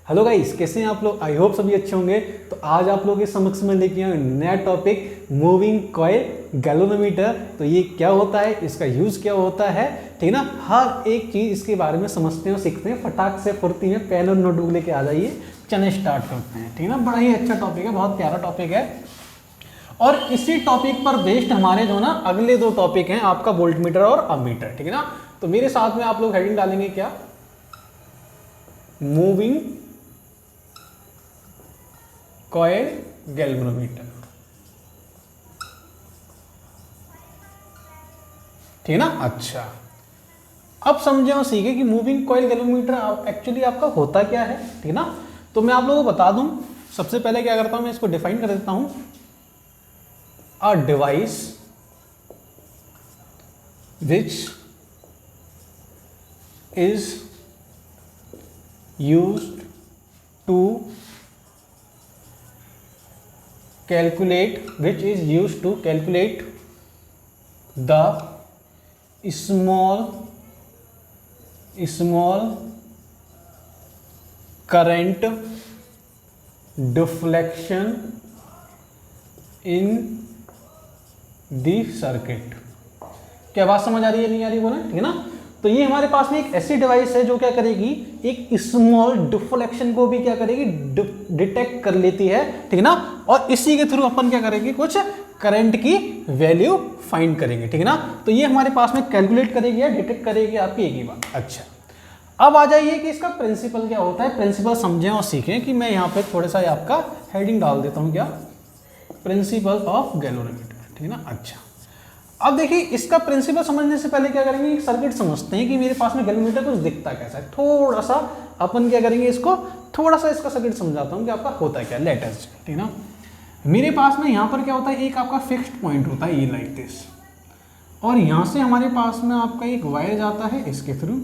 Hello guys, कैसे हैं आप लोग? आई होप सभी अच्छे होंगे। तो आज आप लोगों के समक्ष में लेके आए नया टॉपिक, मूविंग कॉइल गैल्वेनोमीटर। तो ये क्या होता है, इसका यूज़ क्या होता है, ठीक ना। हर एक चीज़ इसके बारे में समझते हैं और सीखते हैं। फटाक से फुर्ती में पेन और नोटबुक लेके आ जाइए, चलिए स्टार्ट करते हैं, ठीक ना। बड़ा ही अच्छा टॉपिक है, बहुत प्यारा टॉपिक है। और इसी टॉपिक पर बेस्ड हमारे जो ना अगले दो टॉपिक हैं, आपका वोल्टमीटर और अमीटर, ठीक है ना। तो मेरे साथ में आप लोग हेडिंग डालेंगे क्या, मूविंग कॉइल गैल्वेनोमीटर, ठीक है ना। अच्छा, अब समझे और सीखे कि मूविंग कॉइल गैल्वेनोमीटर एक्चुअली आपका होता क्या है, ठीक है ना। तो मैं आप लोगों को बता दूं, सबसे पहले क्या करता हूं, मैं इसको डिफाइन कर देता हूं। A device which is used to calculate, which is used to calculate the small current deflection in the circuit। क्या बात समझ आ रही है, नहीं आ रही बोले, ठीक है ना। तो ये हमारे पास में एक ऐसी डिवाइस है जो क्या करेगी, एक स्मॉल डिफ्लेक्शन को भी क्या करेगी, डिटेक्ट कर लेती है, ठीक है ना। और इसी के थ्रू अपन क्या करेंगे, कुछ करंट की वैल्यू फाइंड करेंगे, ठीक है ना। तो ये हमारे पास में कैलकुलेट करेगी या डिटेक्ट करेगी, आपकी एक ही बात। अच्छा, अब आ जाइए कि इसका प्रिंसिपल क्या होता है। प्रिंसिपल समझें और सीखें कि मैं यहाँ पे थोड़ा सा आपका हेडिंग डाल देता हूँ, क्या, प्रिंसिपल ऑफ गैल्वेनोमीटर, ठीक है ना। अच्छा, अब देखिए इसका प्रिंसिपल समझने से पहले क्या करेंगे, एक सर्किट समझते हैं कि मेरे पास में गैल्वेनोमीटर कुछ दिखता कैसा है। थोड़ा सा अपन क्या करेंगे, इसको थोड़ा सा इसका सर्किट समझाता हूँ कि आपका होता क्या, लेटेस्ट, ठीक है ना। मेरे पास में यहाँ पर क्या होता है, एक आपका फिक्स्ड पॉइंट होता है, ये लाइक दिस, और यहाँ से हमारे पास में आपका एक वायर जाता है इसके थ्रू,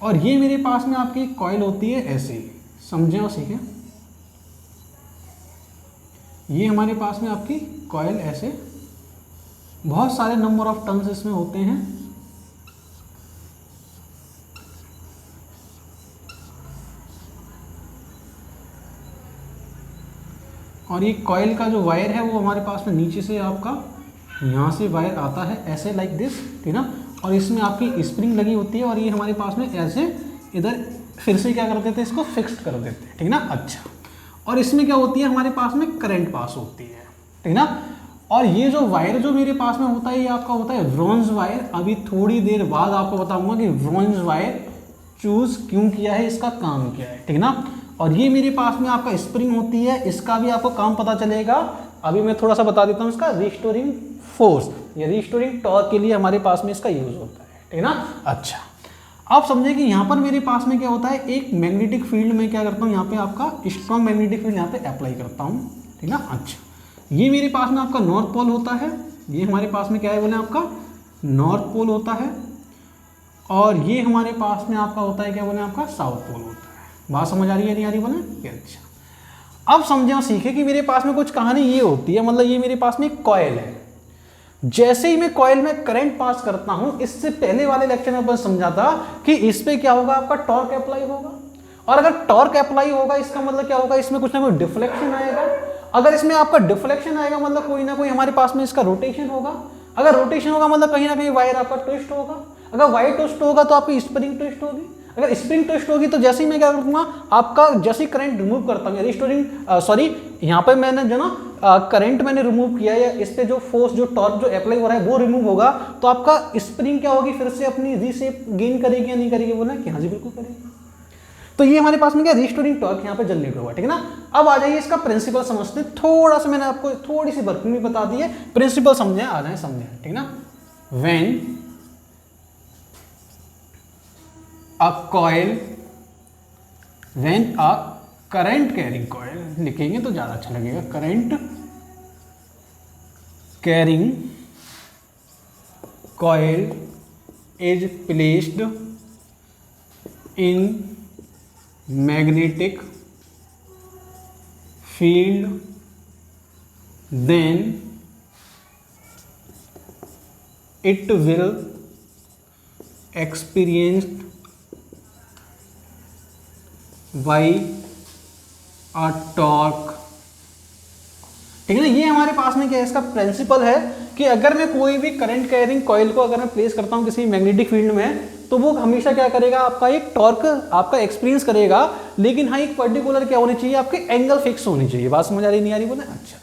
और ये मेरे पास में आपकी एक कॉइल होती है ऐसे ही, समझें और सीखें। ये हमारे पास में आपकी कॉइल ऐसे, बहुत सारे नंबर ऑफ टर्न्स इसमें होते हैं, और ये कॉइल का जो वायर है वो हमारे पास में नीचे से आपका यहाँ से वायर आता है ऐसे लाइक दिस, ठीक है ना। और इसमें आपकी स्प्रिंग लगी होती है, और ये हमारे पास में ऐसे इधर फिर से क्या कर देते हैं, इसको फिक्स्ड कर देते हैं, ठीक है ना। अच्छा, और इसमें क्या होती है, हमारे पास में करंट पास होती है, ठीक है ना। और ये जो वायर जो मेरे पास में होता है, ये आपका होता है ब्रॉन्ज वायर। अभी थोड़ी देर बाद आपको बताऊंगा कि ब्रॉन्ज वायर चूज क्यों किया है, इसका काम क्या है, ठीक है ना। और ये मेरे पास में आपका स्प्रिंग होती है, इसका भी आपको काम पता चलेगा। अभी मैं थोड़ा सा बता देता हूँ, इसका रिस्टोरिंग फोर्स या रिस्टोरिंग टॉर्क के लिए हमारे पास में इसका यूज होता है, ठीक है ना। अच्छा, आप समझे कि यहाँ पर मेरे पास में क्या होता है, एक मैग्नेटिक फील्ड में क्या करता हूँ, यहाँ पे आपका स्ट्रॉन्ग मैग्नेटिक फील्ड यहाँ पे अप्लाई करता हूँ, ठीक है ना। अच्छा, ये मेरे पास में आपका नॉर्थ पोल होता है, ये हमारे पास में क्या है बोले, आपका नॉर्थ पोल होता है, और ये हमारे पास में आपका होता है क्या बोले, आपका साउथ पोल होता है। बात समझ आ रही है, नहीं आ रही बोले। अच्छा, अब समझे और सीखे कि मेरे पास में कुछ कहानी ये होती है, मतलब ये मेरे पास में एक कॉइल है। जैसे ही मैं कॉइल में करंट पास करता हूं, इससे पहले वाले लेक्चर में अपन समझा था कि इस पे क्या होगा, आपका टॉर्क अप्लाई होगा। और अगर टॉर्क अप्लाई होगा, इसका मतलब क्या होगा, इसमें कुछ ना कुछ डिफ्लेक्शन आएगा। अगर इसमें आपका डिफ्लेक्शन आएगा, मतलब कोई ना कोई हमारे पास में इसका रोटेशन होगा। अगर रोटेशन होगा मतलब कहीं ना कहीं वायर आपका ट्विस्ट होगा। अगर वायर ट्विस्ट होगा तो आपकी स्प्रिंग ट्विस्ट होगी। अगर स्प्रिंग ट्विस्ट होगी तो जैसे ही मैं क्या करूंगा, आपका जैसे ही करंट रिमूव करता हूँ, रिस्टोरिंग सॉरी, यहाँ पे मैंने जो ना करंट मैंने रिमूव किया, या इस पे जो फोर्स जो टॉर्क जो अप्लाई हो रहा है वो रिमूव होगा, तो आपका स्प्रिंग क्या होगी, फिर से अपनी रीशेप गेन करेगी या नहीं करेगी, बोला कि हाँ जी बिल्कुल करेगी। तो ये हमारे पास में क्या, रिस्टोरिंग टॉर्क यहाँ पे जनरेट होगा, ठीक है ना। अब आ जाइए इसका प्रिंसिपल समझते हैं। थोड़ा सा मैंने आपको थोड़ी सी वर्किंग भी बता दी है, प्रिंसिपल समझे, आ जाए समझे, ठीक है ना। When a coil, when a current carrying coil लिखेंगे तो ज्यादा अच्छा लगेगा, current carrying coil is placed in magnetic field, then it will experience by a torque. ठीक है ना, ये हमारे पास में क्या है, इसका प्रिंसिपल है कि अगर मैं कोई भी करंट कैरिंग कॉइल को अगर मैं प्लेस करता हूं किसी मैग्नेटिक फील्ड में, तो वो हमेशा क्या करेगा, आपका एक टॉर्क आपका एक्सपीरियंस करेगा, लेकिन हाँ एक पर्टिकुलर क्या होनी चाहिए, आपके एंगल फिक्स होनी चाहिए। बात समझ आ रही नहीं आ रही बोले? अच्छा,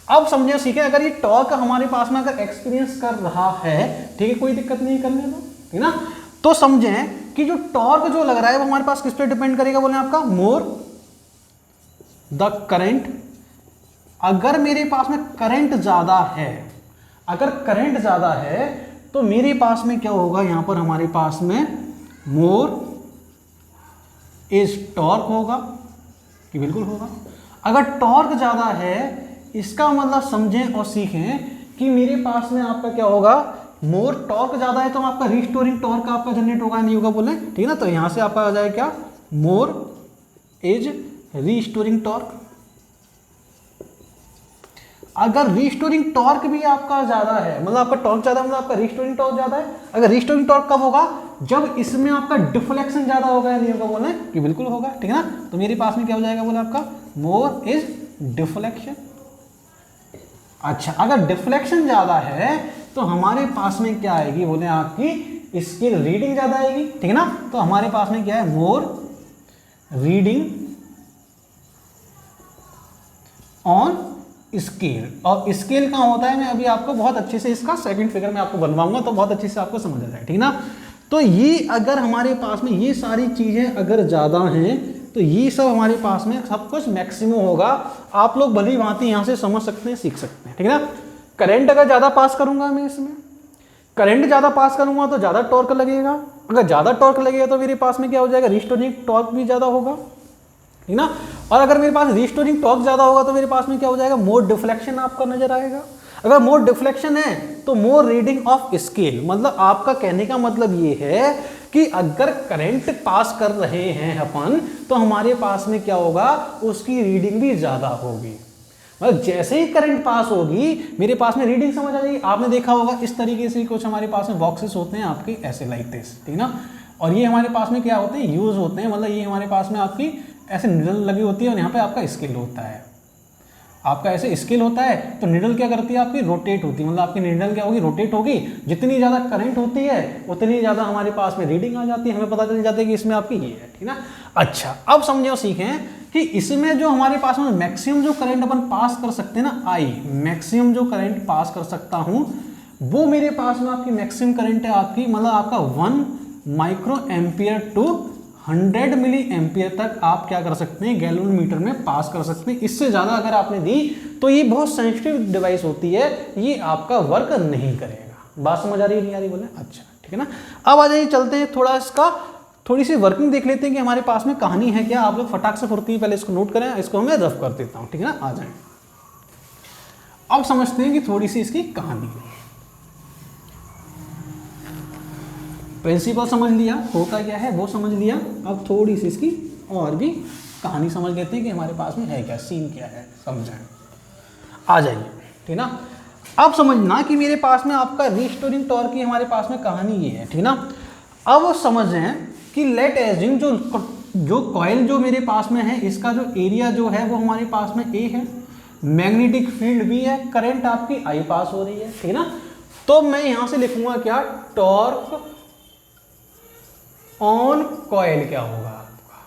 अब समझे सीखे, अगर ये टॉर्क हमारे पास में अगर एक्सपीरियंस कर रहा है, ठीक है, कोई दिक्कत नहीं करने दो, ठीक ना, तो समझें कि जो टॉर्क जो लग रहा है वो हमारे पास किस पे डिपेंड करेगा, बोले आपका मोर द करंट। अगर मेरे पास में करंट ज्यादा है, अगर करंट ज्यादा है तो मेरे पास में क्या होगा, यहां पर हमारे पास में मोर इज टॉर्क होगा कि बिल्कुल होगा। अगर टॉर्क ज्यादा है, इसका मतलब समझें और सीखें कि मेरे पास में आपका क्या होगा, मोर टॉर्क ज्यादा है तो आपका रिस्टोरिंग टॉर्क आपका जनरेट होगा नहीं होगा बोले, ठीक है ना। तो यहां से आपका आ जाए क्या, मोर इज रिस्टोरिंग टॉर्क। अगर रिस्टोरिंग टॉर्क भी आपका ज्यादा है, मतलब आपका टॉर्क ज्यादा मतलब आपका रिस्टोरिंग टॉर्क ज्यादा है। अगर रिस्टोरिंग टॉर्क कब होगा, जब इसमें आपका डिफ्लेक्शन ज्यादा होगा या नहीं होगा बोले, कि बिल्कुल होगा, ठीक है ना। तो मेरे पास में क्या हो जाएगा बोले आपका, मोर इज डिफ्लेक्शन। अच्छा, अगर डिफ्लेक्शन ज्यादा है तो हमारे पास में क्या आएगी बोले, आपकी स्केल रीडिंग ज्यादा आएगी, ठीक है ना। तो हमारे पास में क्या है, मोर रीडिंग ऑन स्केल। और स्केल कहाँ होता है, मैं अभी आपको बहुत अच्छे से इसका सेकंड फिगर में आपको बनवाऊंगा तो बहुत अच्छे से आपको समझ आ जाए, ठीक ना। तो ये अगर हमारे पास में ये सारी चीजें अगर ज्यादा हैं तो ये सब हमारे पास में सब कुछ मैक्सिमम होगा। आप लोग भली भांति यहां से समझ सकते हैं, सीख सकते हैं, ठीक है ना। करंट अगर ज्यादा पास करूंगा मैं, इसमें करंट ज्यादा पास करूंगा तो ज्यादा टॉर्क लगेगा। अगर ज्यादा टॉर्क लगेगा तो मेरे पास में क्या हो जाएगा, रिस्टोरिंग टॉर्क भी ज्यादा होगा, ठीक ना। और अगर मेरे पास रिस्टोरिंग टॉर्क ज्यादा होगा तो मेरे पास में क्या हो जाएगा, मोर डिफ्लेक्शन आपका नजर आएगा। अगर मोर डिफ्लेक्शन है तो मोर रीडिंग ऑफ स्केल। मतलब आपका कहने का मतलब ये है कि अगर करंट पास कर रहे हैं अपन, तो हमारे पास में क्या होगा, उसकी रीडिंग भी ज्यादा होगी। मतलब जैसे ही करंट पास होगी मेरे पास में रीडिंग समझ आ जाएगी। आपने देखा होगा इस तरीके से कुछ हमारे पास में बॉक्सेस होते हैं आपके ऐसे लाइक दिस, ठीक ना। और ये हमारे पास में क्या होते हैं, यूज होते हैं। मतलब ये हमारे पास में आपकी ऐसे निडल लगी होती है और यहाँ पे आपका स्केल होता है। आपका ऐसे स्केल होता है तो निडल क्या करती है, आपकी रोटेट होती है। मतलब आपकी निडल क्या होगी, रोटेट होगी। जितनी ज़्यादा करंट होती है उतनी ज़्यादा हमारे पास में रीडिंग आ जाती है, हमें पता चल जाता है कि इसमें आपकी ये है, ठीक ना। अच्छा, अब समझे और सीखें कि इसमें जो हमारे पास में मैक्सिमम जो करंट अपन पास कर सकते हैं ना, आई मैक्सिमम जो करंट पास कर सकता हूँ वो मेरे पास में आपकी मैक्सिमम करंट है आपकी, मतलब आपका 1 micro ampere to 100 milli ampere तक आप क्या कर सकते हैं, गैल्वेनोमीटर में पास कर सकते हैं। इससे ज़्यादा अगर आपने दी तो ये बहुत सेंसिटिव डिवाइस होती है, ये आपका वर्क नहीं करेगा। बात समझ आ रही है नहीं आ रही बोले? अच्छा, ठीक है ना। अब आ जाइए, चलते हैं थोड़ा इसका थोड़ी सी वर्किंग देख लेते हैं कि हमारे पास में कहानी है क्या। आप लोग फटाक से फुर्ती पहले इसको नोट करें, इसको मैं रफ कर देता हूँ, ठीक है ना। आ जाए, अब समझते हैं कि थोड़ी सी इसकी कहानी है। प्रिंसिपल समझ लिया, होता क्या है वो समझ लिया। अब थोड़ी सी इसकी और भी कहानी समझ लेते हैं कि हमारे पास में है क्या, सीन क्या है, समझें। आ जाइए, ठीक ना। अब समझना कि मेरे पास में आपका रिस्टोरिंग टॉर्क की हमारे पास में कहानी ये है, ठीक ना। अब समझें कि लेट एज्यूम जो कॉइल जो मेरे पास में है, इसका जो एरिया जो है वो हमारे पास में ए है, मैग्नेटिक फील्ड भी है, करंट आपकी आई पास हो रही है, ठीक ना। तो मैं यहां से लिखूंगा क्या, टॉर्क ऑन कॉइल क्या होगा आपका,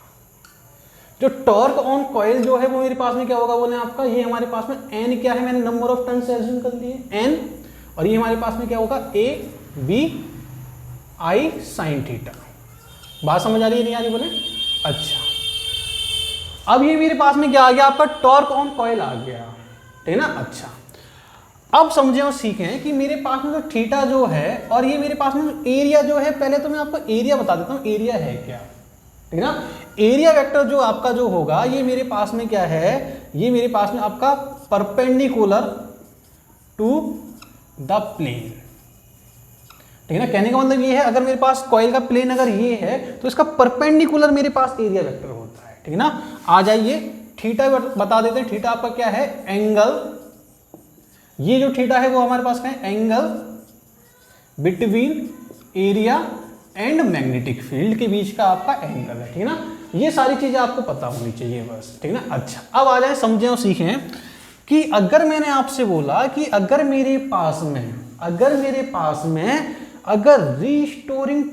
जो टॉर्क ऑन कॉइल जो है वो मेरे पास में क्या होगा बोले आपका, ये हमारे पास में एन क्या है, मैंने नंबर ऑफ टर्न्स एज्यूम कर लिए एन, और ये हमारे पास में क्या होगा, A B I sine theta. बात समझ आ रही है नहीं आ रही बोले? अच्छा, अब ये मेरे पास में क्या आ गया, आपका टॉर्क ऑन कॉइल आ गया, ठीक है ना। अच्छा, अब समझे और सीखें कि मेरे पास में जो थीटा जो है और ये मेरे पास में जो एरिया जो है, पहले तो मैं आपको एरिया बता देता हूं, एरिया है क्या, ठीक है ना। एरिया वेक्टर जो आपका जो होगा, ये मेरे पास में क्या है, ये मेरे पास में आपका परपेंडिकुलर टू द प्लेन, ठीक है ना। कहने का मतलब ये है, अगर मेरे पास कॉइल का प्लेन अगर ये है तो इसका परपेंडिकुलर मेरे पास एरिया वेक्टर होता है, ठीक है ना। आ जाइए, थीटा बता देते हैं। थीटा आपका क्या है, एंगल, ये जो थीटा है वो हमारे पास क्या है, angle between area and magnetic field के बीच का आपका एंगल है, ठीक है ना। ये सारी चीजें आपको पता होनी चाहिए बस, ठीक है ना। अच्छा, अब आ जाए समझें और सीखें कि अगर मैंने आपसे बोला कि अगर मेरे पास में अगर रीस्टोरिंग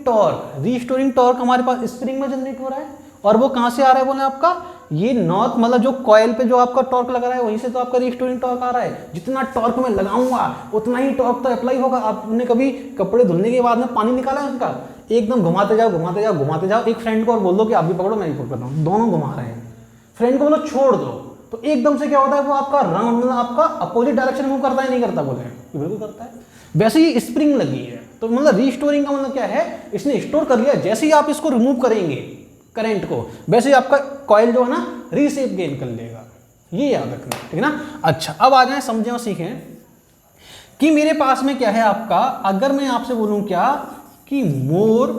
टॉर्क हमारे पास स्प्रिंग में जनरेट हो रहा है और वो कहां से आ रहा है बोले आपका, ये नॉर्थ मतलब जो कॉइल पे जो आपका टॉर्क लगा रहा है वहीं से तो आपका रीस्टोरिंग टॉर्क आ रहा है। जितना टॉर्क मैं लगाऊंगा उतना ही टॉर्क तो अप्लाई होगा। आपने कभी कपड़े धुलने के बाद में पानी निकाला है उसका, एकदम घुमाते जाओ। एक फ्रेंड को और बोल दो कि आप भी पकड़ो मैं भी पकड़ता हूँ, दोनों घुमा रहे हैं। फ्रेंड को बोलो छोड़ दो, तो एकदम से क्या होता है वो आपका रंग मतलब आपका अपोजिट डायरेक्शन मूव करता है नहीं करता बोले, बिल्कुल करता है। वैसे ही स्प्रिंग लगी है तो मतलब रीस्टोरिंग का मतलब क्या है, इसने स्टोर कर लिया। जैसे ही आप इसको रिमूव करेंगे करंट को, वैसे ही आपका कॉइल जो है ना रीसेप गेन कर लेगा, ये याद रखना, ठीक है ना। अच्छा, अब आ जाए समझें और सीखें कि मेरे पास में क्या है आपका, अगर मैं आपसे बोलूं क्या कि मोर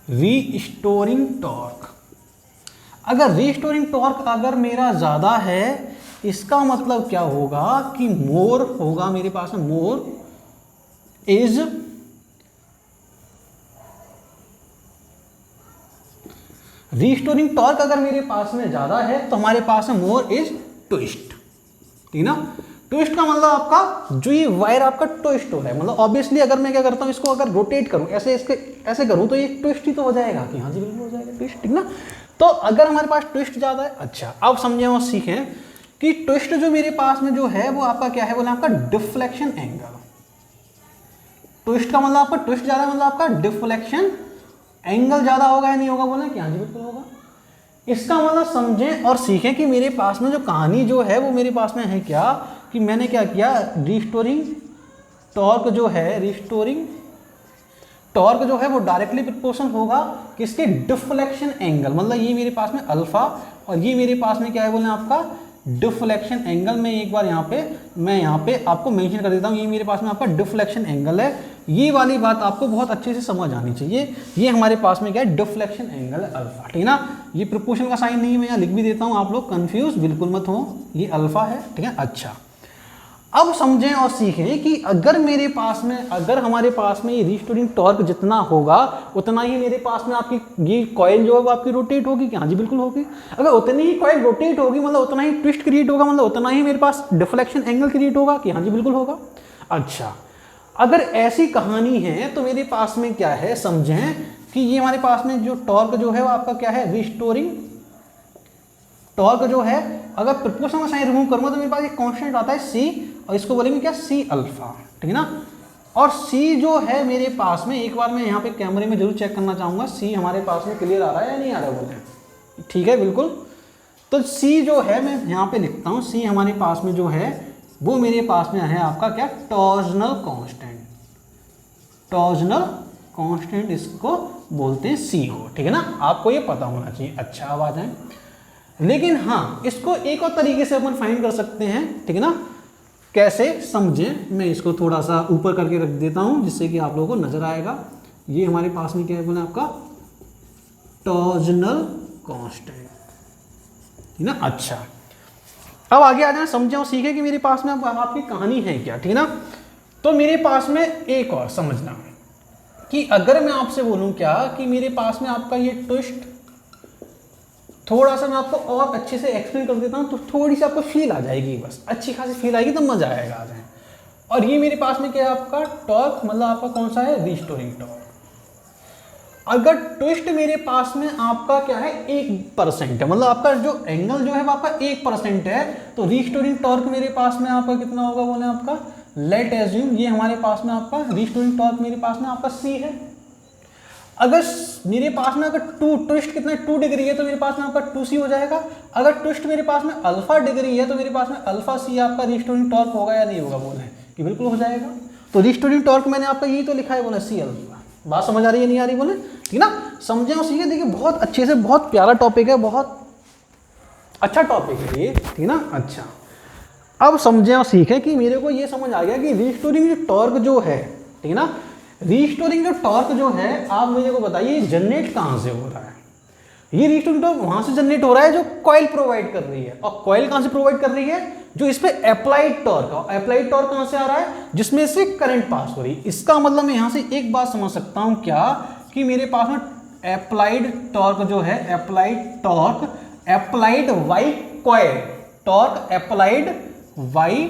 रीस्टोरिंग टॉर्क, अगर रीस्टोरिंग टॉर्क अगर मेरा ज्यादा है, इसका मतलब क्या होगा कि मोर होगा मेरे पास में, मोर इज रीस्टोरिंग टॉर्क अगर मेरे पास में ज्यादा है तो हमारे पास में मोर इज ट्विस्ट, ठीक ना। ट्विस्ट का मतलब आपका जो ये वायर आपका ट्विस्ट हो रहा है, मतलब ऑब्वियसली अगर मैं क्या करता हूं इसको अगर रोटेट करूं ऐसे इसके ऐसे करूं तो ये ट्विस्ट ही तो हो जाएगा कि हाँ जी बिल्कुल हो जाएगा ट्विस्ट, ठीक ना। तो अगर हमारे पास ट्विस्ट ज्यादा है, अच्छा अब समझें और सीखें कि ट्विस्ट जो मेरे पास में जो है वो आपका क्या है बोले आपका डिफ्लेक्शन एंगल। ट्विस्ट का मतलब आपका ट्विस्ट ज्यादा मतलब आपका डिफ्लेक्शन एंगल ज्यादा होगा या नहीं होगा बोले कि हाँ जी बिल्कुल होगा। इसका मतलब समझें और सीखें कि मेरे पास में जो कहानी जो है वो मेरे पास में है क्या कि मैंने क्या किया, रीस्टोरिंग टॉर्क जो है वो डायरेक्टली प्रोपोर्शनल होगा किसके, डिफ्लेक्शन एंगल, मतलब ये मेरे पास में अल्फा और ये मेरे पास में क्या है बोले आपका डिफ्लेक्शन एंगल। मैं एक बार यहाँ पे आपको मेंशन कर देता हूँ, ये मेरे पास में आपका डिफ्लेक्शन एंगल है। ये वाली बात आपको बहुत अच्छे से समझ आनी चाहिए। ये हमारे पास में क्या है, डिफ्लेक्शन एंगल है अल्फा, ठीक है ना। ये प्रोपोर्शन का साइन नहीं है, मैं यहाँ लिख भी देता हूँ, आप लोग कंफ्यूज बिल्कुल मत हो, ये अल्फा है, ठीक है। अच्छा, अब समझें और सीखें कि अगर हमारे पास में ये रीस्टोरिंग टॉर्क जितना होगा उतना ही मेरे पास में आपकी ये कॉइल जो है वो आपकी रोटेट होगी कि हाँ जी बिल्कुल होगी। अगर उतनी ही कॉइल रोटेट होगी मतलब उतना ही ट्विस्ट क्रिएट होगा, मतलब उतना ही मेरे पास डिफ्लेक्शन एंगल क्रिएट होगा कि हाँ जी बिल्कुल होगा। अच्छा, अगर ऐसी कहानी है तो मेरे पास में क्या है, समझें कि ये हमारे पास में जो टॉर्क जो है वो आपका क्या है, रीस्टोरिंग टॉर्क जो है अगर प्रोपोर्शनल साइन रिमूव करूंगा तो मेरे पास एक कांस्टेंट आता है सी, और इसको बोलेंगे क्या, सी अल्फा, ठीक है ना। और सी जो है मेरे पास में, एक बार मैं यहाँ पे कैमरे में जरूर चेक करना चाहूंगा सी हमारे पास में क्लियर आ रहा है या नहीं आ रहा है बोले, ठीक है बिल्कुल। तो सी जो है मैं यहाँ पे लिखता हूँ, सी हमारे पास में जो है वो मेरे पास में है आपका क्या, टॉर्जनल कांस्टेंट इसको बोलते हैं CO, ठीक है ना। आपको ये पता होना चाहिए। अच्छा, अब आ जाए, लेकिन हाँ इसको एक और तरीके से अपन फाइंड कर सकते हैं, ठीक है ना। कैसे समझें, मैं इसको थोड़ा सा ऊपर करके रख देता हूं जिससे कि आप लोगों को नजर आएगा। ये हमारे पास में क्या है बोले आपका टॉर्जनल कांस्टेंट, ठीक ना। अच्छा, अब आगे आ जाए, समझें और सीखें कि मेरे पास में आपकी कहानी है क्या, ठीक है ना। तो मेरे पास में एक और समझना कि अगर मैं आपसे बोलूं क्या कि मेरे पास में आपका ये ट्विस्ट, थोड़ा सा मैं आपको और अच्छे से एक्सप्लेन कर देता हूं तो थोड़ी सी आपको फील आ जाएगी, बस अच्छी खासी फील आएगी तो मजा आएगा आ जाए। और ये मेरे पास में क्या है आपका टॉर्क, मतलब आपका कौन सा है, रीस्टोरिंग टॉर्क। अगर ट्विस्ट मेरे पास में आपका क्या है 1% है, मतलब आपका जो एंगल जो है वो आपका 1% है, तो रीस्टोरिंग टॉर्क मेरे पास में आपका कितना होगा बोले आपका, लेट एज्यूम ये हमारे पास में आपका रीस्टोरिंग टॉर्क मेरे पास में आपका C है। अगर मेरे पास में अगर ट्विस्ट कितना 2 डिग्री है तो मेरे पास में आपका 2C हो जाएगा। अगर ट्विस्ट मेरे पास में अल्फा डिग्री है तो मेरे पास में अल्फा C आपका रीस्टोरिंग टॉर्क होगा या नहीं होगा बोले कि बिल्कुल हो जाएगा। तो रीस्टोरिंग टॉर्क मैंने आपका यही तो लिखा है बोले C अल्फा। बात समझ आ रही है नहीं आ रही बोले, ठीक ना। समझे और सीखे, देखिए बहुत अच्छे से, बहुत प्यारा टॉपिक है, बहुत अच्छा टॉपिक है ये, ठीक ना। अच्छा, अब समझे और सीखे कि मेरे को ये समझ आ गया कि रीस्टोरिंग टॉर्क जो है, ठीक ना, रीस्टोरिंग जो टॉर्क जो है आप मुझे को बताइए जनरेट कहाँ से हो रहा है। ये रीस्टोरिंग टॉर्क वहां से जनरेट हो रहा है जो कॉइल प्रोवाइड कर रही है। और कॉइल कहां से प्रोवाइड कर रही है, जो इस पे अप्लाइड टॉर्क है। अप्लाइड टॉर्क कहां से आ रहा है, जिसमें से करंट पास हो रही है। इसका मतलब मैं यहां से एक बात समझ सकता हूं क्या कि मेरे पास में अप्लाइड टॉर्क जो है, applied torque applied by coil, torque applied by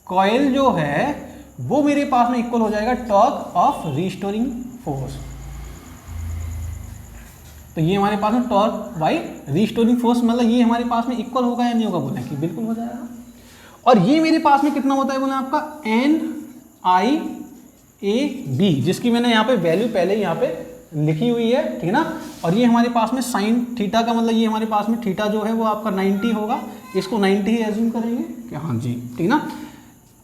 coil जो है वो मेरे पास में इक्वल हो जाएगा टॉर्क ऑफ रिस्टोरिंग फोर्स। तो ये हमारे पास में टॉर्क बाई रिस्टोरिंग फोर्स, मतलब ये हमारे पास में इक्वल होगा या नहीं होगा, बोले कि बिल्कुल हो जाएगा। और ये मेरे पास में कितना होता है बोले आपका एन आई ए बी, जिसकी मैंने यहाँ पे वैल्यू पहले यहाँ पे लिखी हुई है, ठीक है ना। और ये हमारे पास में साइन थीटा का मतलब ये हमारे पास में थीटा जो है वो आपका 90 होगा, इसको 90 ही एज्यूम करेंगे क्या, हाँ जी, ठीक ना।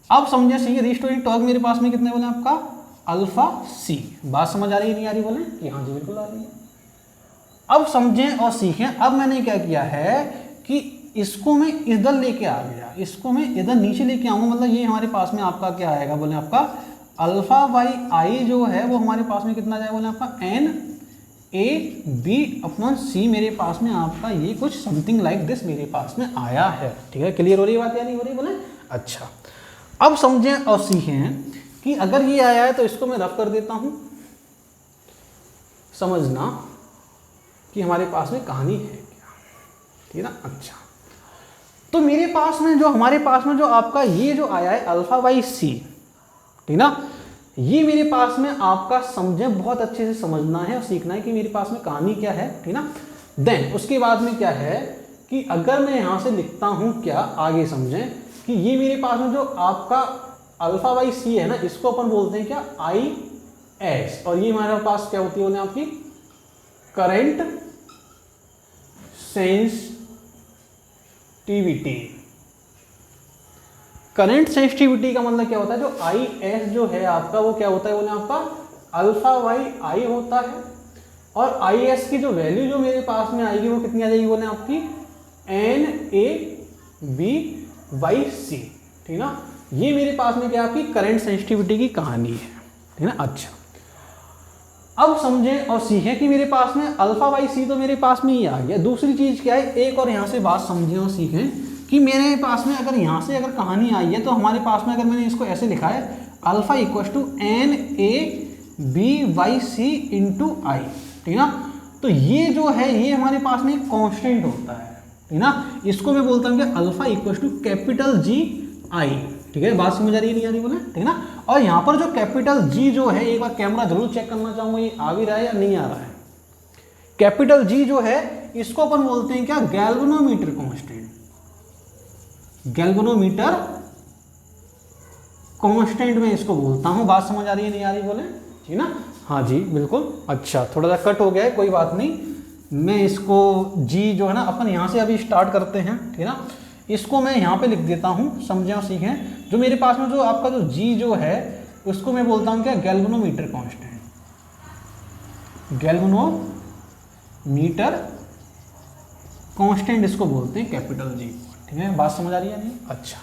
अब समझे सही, रिस्टोरिंग टॉर्क मेरे पास में कितने बोले आपका अल्फा सी। बात समझ आ रही है नहीं आ रही बोले कि हाँ जी बिल्कुल आ रही है। अब समझें और सीखें। अब मैंने क्या किया है कि इसको मैं इधर लेके आ गया, इसको मैं इधर नीचे लेके आऊँगा, मतलब ये हमारे पास में आपका क्या आएगा बोले आपका अल्फा बाई आई जो है वो हमारे पास में कितना जाएगा बोले आपका एन ए बी अपॉन सी, मेरे पास में आपका ये कुछ समथिंग लाइक दिस मेरे पास में आया है, ठीक है। क्लियर हो रही है बात या नहीं हो रही बोले। अच्छा, अब समझें और सीखें कि अगर ये आया है तो इसको मैं रफ कर देता हूं, समझना कि हमारे पास में कहानी है क्या, ठीक है ना। अच्छा, तो मेरे पास में जो हमारे पास में जो आपका ये जो आया है अल्फा बाई सी, ठीक ना, ये मेरे पास में आपका समझे बहुत अच्छे से समझना है और सीखना है कि मेरे पास में कहानी क्या है, ठीक ना। देन उसके बाद में क्या है कि अगर मैं यहां से लिखता हूं क्या, आगे समझें कि ये मेरे पास में जो आपका अल्फा बाई सी है ना, इसको अपन बोलते हैं क्या आई एस, और ये हमारे पास क्या होती है बोले आपकी करंट सेंसिटिविटी। करंट सेंसिटिविटी का मतलब क्या होता है, जो आई एस जो है आपका वो क्या होता है बोले आपका अल्फा बाई आई होता है, और आई एस की जो वैल्यू जो मेरे पास में आएगी वो कितनी आ जाएगी बोले आपकी एन ए बी बाई सी, ठीक ना। ये मेरे पास में क्या आपकी करंट सेंसिटिविटी की कहानी है, ठीक ना। अच्छा, अब समझें और सीखें कि मेरे पास में अल्फा बाई सी तो मेरे पास में ही आ गया। दूसरी चीज क्या है, एक और यहाँ से बात समझें और सीखें कि मेरे पास में अगर यहाँ से अगर कहानी आई है तो हमारे पास में अगर मैंने इसको ऐसे लिखा है alpha equal to N A B Y C into I, ठीक ना। तो ये जो है ये हमारे पास में एक कॉन्स्टेंट होता है, ठीक ना। इसको मैं बोलता हूँ कि alpha equal to capital G I, ठीक है। बात समझ आ रही है नहीं आ रही बोले, ठीक ना। और यहाँ पर जो कैपिटल जी जो है, एक बार कैमरा जरूर चेक करना चाहूँगा ये आ भी रहा है या नहीं आ रहा है। कैपिटल जी जो है इसको अपन बोलते हैं क्या गैल्वेनोमीटर कांस्टेंट, गैल्वेनोमीटर कांस्टेंट में इसको बोलता हूं। बात समझ आ रही है नहीं आ रही बोले, ठीक ना। हाँ जी बिल्कुल। अच्छा, थोड़ा सा कट हो गया है, कोई बात नहीं। मैं इसको जी जो है ना अपन यहाँ से अभी स्टार्ट करते हैं, ठीक ना। इसको मैं यहाँ पे लिख देता हूँ, समझें और सीखें। जो मेरे पास में जो आपका जो जी जो है उसको मैं बोलता हूँ क्या गैल्वेनोमीटर कांस्टेंट, गैल्वेनोमीटर कांस्टेंट इसको बोलते हैं कैपिटल जी, ठीक है। बात समझ आ रही है नहीं। अच्छा,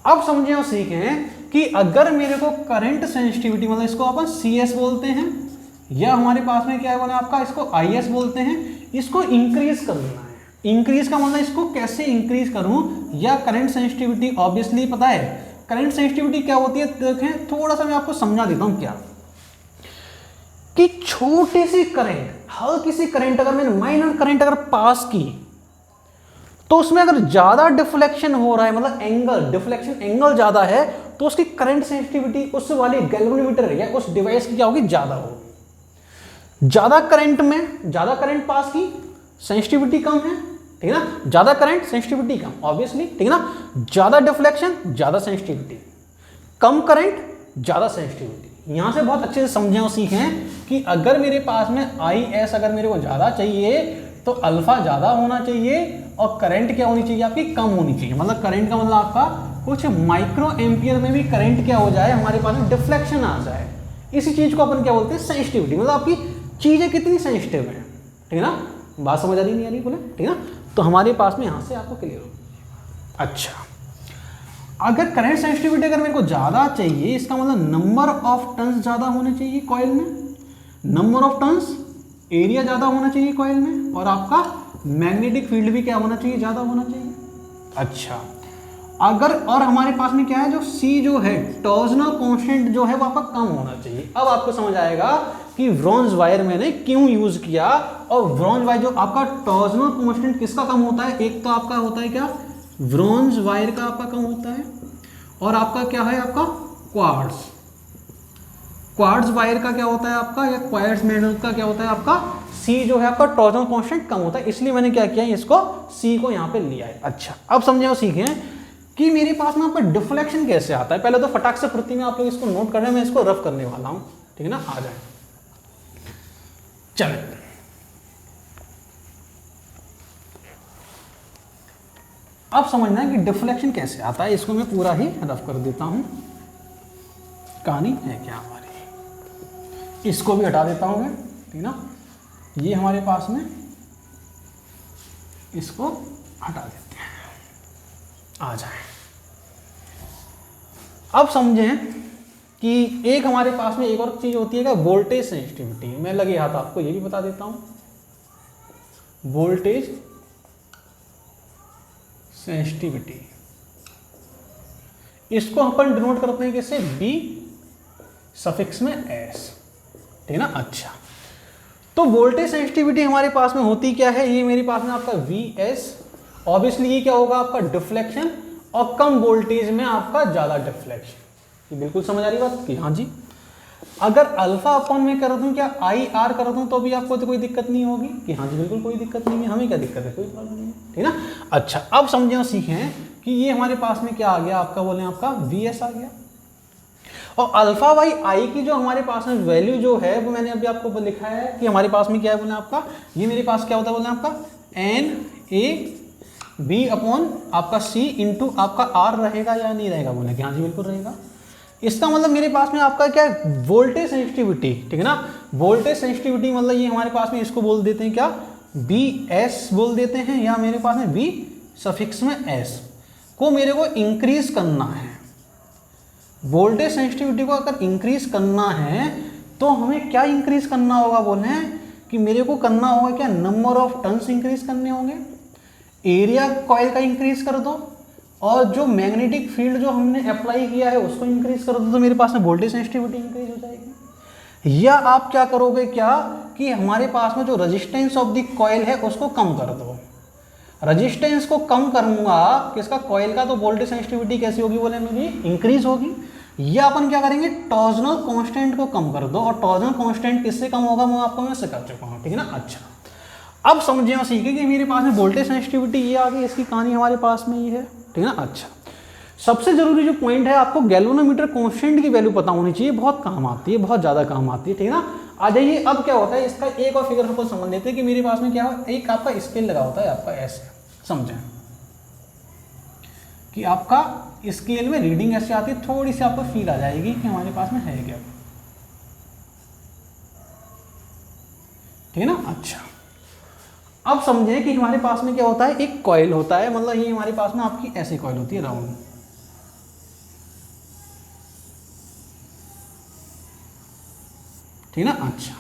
अब समझें और सीखें कि अगर मेरे को करंट सेंसिटिविटी मतलब इसको अपन सी एस बोलते हैं या हमारे पास में क्या है बोले आपका इसको आई एस बोलते हैं, इसको इंक्रीज करना है। इंक्रीज का मतलब इसको कैसे इंक्रीज करूं, या करंट सेंसिटिविटी ऑब्वियसली पता है करंट सेंसिटिविटी क्या होती है। देखें थोड़ा सा मैं आपको समझा देता हूं क्या, कि छोटी सी करंट, हल्की सी करंट अगर मैंने माइनर करंट अगर पास की तो उसमें अगर ज्यादा डिफ्लेक्शन हो रहा है, मतलब एंगल डिफ्लेक्शन एंगल ज्यादा है, तो उसकी करंट सेंसिटिविटी उस वाले गैल्वेनोमीटर या उस डिवाइस की क्या होगी, ज्यादा होगी। ज्यादा करंट में ज्यादा करंट पास की सेंसिटिविटी कम है, ठीक है ना। ज्यादा करंट सेंसिटिविटी कम ऑब्वियसली, ठीक है ना। ज्यादा डिफ्लेक्शन ज्यादा सेंसिटिविटी, कम करंट ज्यादा सेंसिटिविटी। यहां से बहुत अच्छे से समझें और सीखें कि अगर मेरे पास में आई एस अगर मेरे को ज्यादा चाहिए तो अल्फा ज्यादा होना चाहिए, और करंट क्या होनी चाहिए आपकी कम होनी चाहिए। मतलब करंट का मतलब आपका कुछ माइक्रो एम्पियर में भी करंट क्या हो जाए, हमारे पास में डिफ्लेक्शन आ जाए। इसी चीज को अपन क्या बोलते हैं सेंसिटिविटी, मतलब आपकी चीजें कितनी सेंसिटिव है, ठीक है ना। बात समझ आ रही नहीं आ रही बोले, ठीक है ना। तो हमारे पास में यहां से आपको क्लियर हो। अच्छा, अगर करंट सेंसिटिविटी अगर मेरे को ज्यादा चाहिए, इसका मतलब नंबर ऑफ टर्न्स ज्यादा होने चाहिए कॉइल में, नंबर ऑफ टर्न्स एरिया ज्यादा होना चाहिए कॉइल में, और आपका मैग्नेटिक फील्ड भी क्या होना चाहिए, ज्यादा होना चाहिए। अच्छा, अगर और हमारे पास में क्या है, जो C जो है टॉर्जनल कांस्टेंट जो है वो आपका कम होना चाहिए। अब आपको समझ आएगा कि ब्रॉन्ज वायर मैंने क्यों यूज किया। और ब्रॉन्ज वायर जो आपका टॉर्जनल कांस्टेंट किसका कम होता है, एक तो आपका होता है क्या, ब्रॉन्ज वायर का आपका कम होता है, और आपका क्या है आपका क्वार्ट्ज वायर का क्या होता है आपका, या क्वार्ट्ज मेटल का क्या होता है आपका, C जो है आपका टॉर्जनल कांस्टेंट कम होता है, इसलिए मैंने क्या किया, इसको C को यहाँ पे लिया है। अच्छा अब समझे और सीखे कि मेरे पास में आपका डिफ्लेक्शन कैसे आता है। पहले तो फटाक से प्रति में आप लोग इसको नोट कर रहे हैं, मैं इसको रफ करने वाला हूं, ठीक है ना। आ जाए चले, अब समझना है कि डिफ्लेक्शन कैसे आता है, इसको मैं पूरा ही रफ कर देता हूं। कहानी है क्या हमारी, इसको भी हटा देता हूं मैं, ठीक ना। ये हमारे पास में, इसको हटा देते हैं। आ जाए, अब समझें कि एक हमारे पास में एक और चीज होती है क्या, वोल्टेज सेंसिटिविटी। मैं लगे हाथ आपको ये भी बता देता हूं, वोल्टेज सेंसिटिविटी, इसको अपन डिनोट करते हैं किससे, B सफिक्स में S, ठीक है ना। अच्छा तो वोल्टेज सेंसिटिविटी हमारे पास में होती क्या है, ये मेरे पास में आपका VS, ऑब्वियसली ये क्या होगा आपका डिफ्लेक्शन, और कम वोल्टेज में आपका ज्यादा डिफ्लेक्शन। ये बिल्कुल समझ आ रही बात कि हाँ जी। अगर अल्फा अपॉन में कर दूं क्या, IR कर दूं तो भी आपको तो कोई दिक्कत नहीं होगी कि हाँ जी बिल्कुल कोई दिक्कत नहीं है, हमें क्या दिक्कत है, कोई प्रॉब्लम नहीं है, ठीक ना। अच्छा अब समझे और सीखें कि ये हमारे पास में क्या आ गया आपका, बोले आपका VS आ गया, और अल्फा बाई आई की जो हमारे पास में वैल्यू जो है वो मैंने अभी आपको लिखा है कि हमारे पास में क्या है, बोले आपका ये मेरे पास क्या होता है, बोले आपका NAB अपॉन आपका C इंटू आपका R रहेगा या नहीं रहेगा, बोले कि हाँ जी बिल्कुल रहेगा। इसका मतलब मेरे पास में आपका क्या है, वोल्टेज सेंसिटिविटी, ठीक है ना। वोल्टेज सेंसिटिविटी मतलब ये हमारे पास में इसको बोल देते हैं क्या, BS बोल देते हैं, या मेरे पास में B सफिक्स में S को मेरे को इंक्रीज करना है। वोल्टेज सेंसिटिविटी को अगर इंक्रीज करना है तो हमें क्या इंक्रीज करना होगा, बोले कि मेरे को करना होगा क्या, नंबर ऑफ टर्न्स इंक्रीज करने होंगे, एरिया कॉइल का इंक्रीज कर दो, और जो मैग्नेटिक फील्ड जो हमने अप्लाई किया है उसको इंक्रीज कर दो, तो मेरे पास में वोल्टेज सेंसिटिविटी इंक्रीज हो जाएगी। या आप क्या करोगे क्या कि हमारे पास में जो रेजिस्टेंस ऑफ द कॉइल है उसको कम कर दो। रेजिस्टेंस को कम करूंगा किसका, कॉइल का, तो वोल्टेज सेंसिटिविटी कैसी होगी, बोले मेरी इंक्रीज होगी। या अपन क्या करेंगे, टॉर्जनल कांस्टेंट को कम कर दो, और टॉर्जनल कांस्टेंट किससे कम होगा वो आपको मैं सिखा चुका हूँ, ठीक है ना। अच्छा अब समझिए और सीखे कि मेरे पास में वोल्टेज सेंसिटिविटी ये आ गई, इसकी कहानी हमारे पास में ये है, ठीक है ना। अच्छा सबसे जरूरी जो पॉइंट है, आपको गैल्वेनोमीटर कांस्टेंट की वैल्यू पता होनी चाहिए, बहुत काम आती है, बहुत ज़्यादा काम आती है, ठीक है ना। आ जाइए, अब क्या होता है, इसका एक और फिगर को समझ लेते हैं कि मेरे पास में क्या है, एक आपका स्केल लगा होता है आपका ऐसे, समझें कि आपका स्केल में रीडिंग ऐसे आती है, थोड़ी सी आपको फील आ जाएगी कि हमारे पास में है क्या, ठीक है ना। अच्छा अब समझे कि हमारे पास में क्या होता है, एक कॉइल होता है, मतलब ये हमारे पास में आपकी ऐसी कॉइल होती है राउंड, ठीक है ना। अच्छा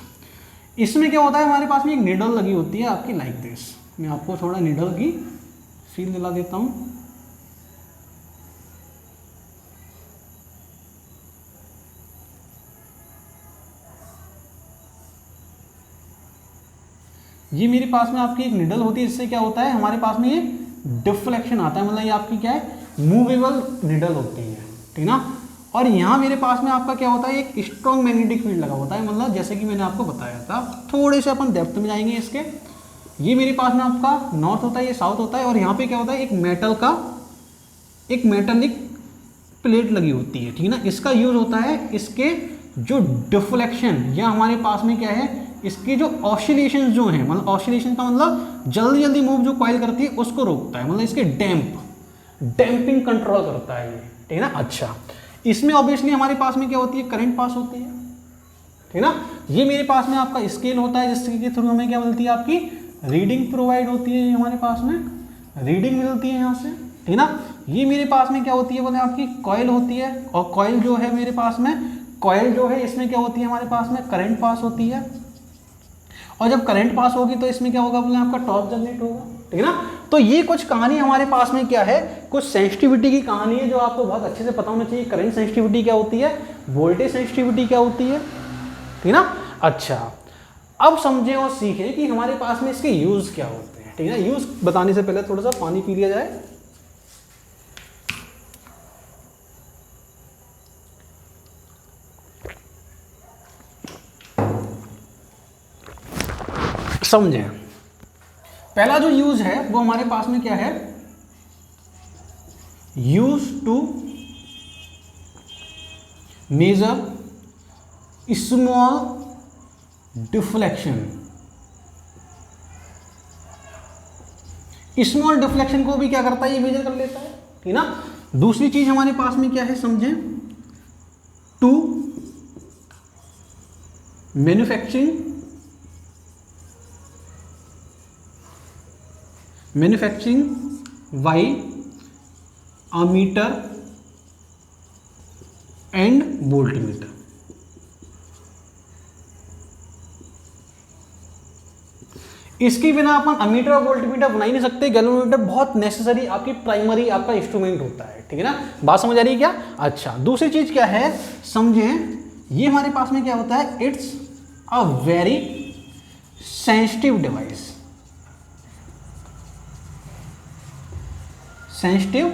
इसमें क्या होता है, हमारे पास में एक निडल लगी होती है आपकी लाइक दिस। मैं आपको थोड़ा निडल की फील दिला देता हूं। ये मेरे पास में आपकी एक निडल होती है, इससे क्या होता है, हमारे पास में ये डिफ्लेक्शन आता है, मतलब ये आपकी क्या है, मूवेबल निडल होती है, ठीक ना। और यहाँ मेरे पास में आपका क्या होता है, एक स्ट्रॉन्ग मैग्नेटिक फील्ड लगा होता है, मतलब जैसे कि मैंने आपको बताया था। थोड़े से अपन डेप्थ में जाएंगे इसके। ये मेरे पास में आपका नॉर्थ होता है, ये साउथ होता है, और यहाँ पे क्या होता है, एक मेटल का, एक मेटेलिक प्लेट लगी होती है, ठीक है ना। इसका यूज होता है इसके जो डिफ्लेक्शन, या हमारे पास में क्या है, इसकी जो ऑसिलेशन जो है, मतलब ऑसिलेशन का मतलब जल्दी जल्दी मूव जो कॉइल करती है उसको रोकता है, मतलब इसके डैम्पिंग कंट्रोल करता है ये, ठीक है ना। अच्छा इसमें ऑब्वियसली हमारे पास में क्या होती है, करंट पास होती है, ठीक है ना। ये मेरे पास में आपका स्केल होता है, जिसके थ्रू हमें क्या मिलती है, आपकी रीडिंग प्रोवाइड होती है, हमारे पास में रीडिंग मिलती है यहाँ से, ठीक है ना। ये मेरे पास में क्या होती है, बोले आपकी कॉइल होती है, और कॉइल जो है मेरे पास में, कॉइल जो है इसमें क्या होती है, हमारे पास में करंट पास होती है, और जब करंट पास होगी तो इसमें क्या होगा, बोले आपका टॉर्क जनरेट होगा, ठीक है ना। तो ये कुछ कहानी हमारे पास में क्या है, कुछ सेंसिटिविटी की कहानी है जो आपको बहुत अच्छे से पता होना चाहिए। करंट सेंसिटिविटी क्या होती है, वोल्टेज सेंसिटिविटी क्या होती है, ठीक है ना। अच्छा, अब समझें और सीखें कि हमारे पास में इसके यूज क्या होते हैं, ठीक है ना। यूज बताने से पहले थोड़ा सा पानी पी लिया जाए। समझें, पहला जो यूज है वो हमारे पास में क्या है, use to measure small deflection. Small deflection को भी क्या करता है, ये मेजर कर लेता है, ठीक ना। दूसरी चीज हमारे पास में क्या है, समझें, to manufacturing by ammeter and voltmeter. इसके बिना अपन अमीटर और वोल्टमीटर बना ही नहीं सकते। गैल्वेनोमीटर बहुत नेसेसरी आपकी प्राइमरी आपका इंस्ट्रूमेंट होता है, ठीक है ना। बात समझ आ रही है क्या। अच्छा, दूसरी चीज क्या है, समझें, ये हमारे पास में क्या होता है, it's a very sensitive device. Sensitive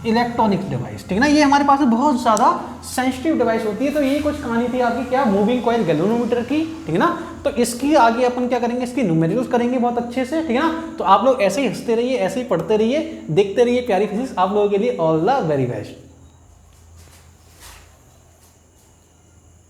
electronics device, ठीक है ना। ये हमारे पास में बहुत ज़्यादा सेंसिटिव डिवाइस होती है। तो ये कुछ कहानी थी आपकी क्या, मूविंग कॉइल गैल्वेनोमीटर की, ठीक है ना। तो इसकी आगे अपन क्या करेंगे, इसकी न्यूमेरिकल्स करेंगे बहुत अच्छे से, ठीक है ना। तो आप लोग ऐसे ही हंसते रहिए, ऐसे ही पढ़ते रहिए, देखते रहिए प्यारी फिजिक्स। आप लोगों के लिए ऑल द वेरी बेस्ट।